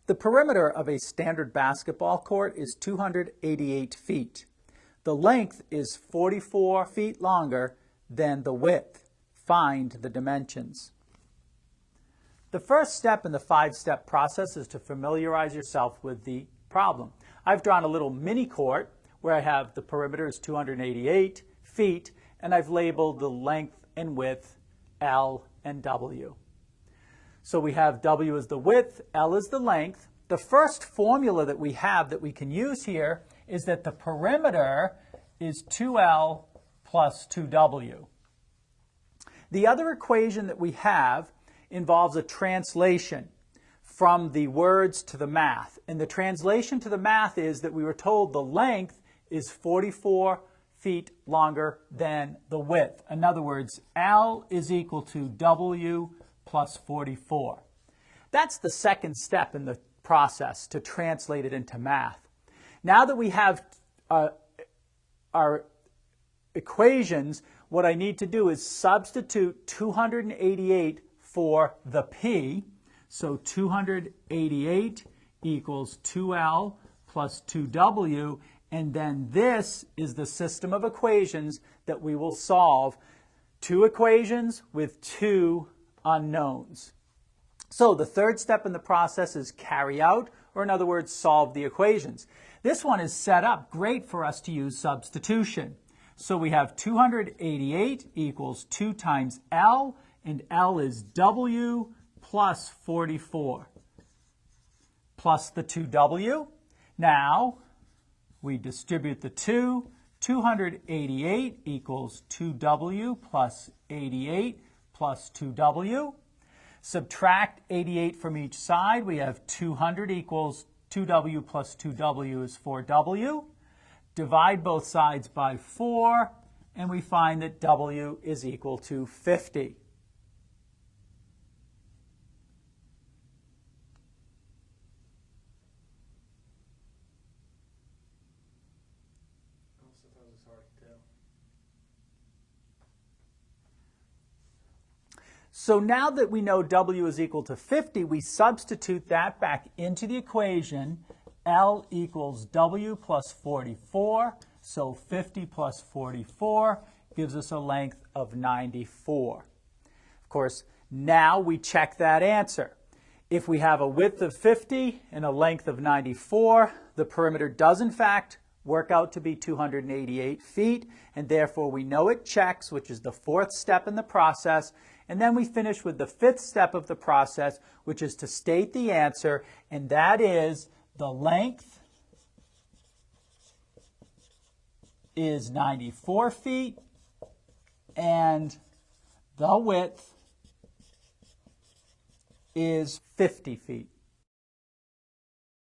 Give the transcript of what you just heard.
The perimeter of a standard basketball court is 288 feet. The length is 44 feet longer than the width. Find the dimensions. The first step in the 5-step process is to familiarize yourself with the problem. I've drawn a little mini court where I have the perimeter is 288 feet, and I've labeled the length and width L and W. So we have W as the width, L is the length. The first formula that we have that we can use here is that the perimeter is 2L plus 2W. The other equation that we have involves a translation from the words to the math. And the translation to the math is that we were told the length is 44 feet longer than the width. In other words, L is equal to W plus 44. That's the second step in the process, to translate it into math. Now that we have our equations, what I need to do is substitute 288 for the P. So 288 equals 2L plus 2W, and then this is the system of equations that we will solve. Two equations with two unknowns. So the third step in the process is carry out, or in other words, solve the equations. This one is set up great for us to use substitution. So we have 288 equals 2 times L, and L is W plus 44 plus the 2W. Now we distribute the 2. 288 equals 2W plus 88 plus 2W. Subtract 88 from each side. We have 200 equals 2W plus 2W is 4W. Divide both sides by 4, and we find that W is equal to 50. So now that we know W is equal to 50, we substitute that back into the equation. L equals W plus 44, so 50 plus 44 gives us a length of 94. Of course, now we check that answer. If we have a width of 50 and a length of 94, the perimeter does in fact work out to be 288 feet, and therefore we know it checks, which is the fourth step in the process. And then we finish with the fifth step of the process, which is to state the answer, and that is the length is 94 feet and the width is 50 feet.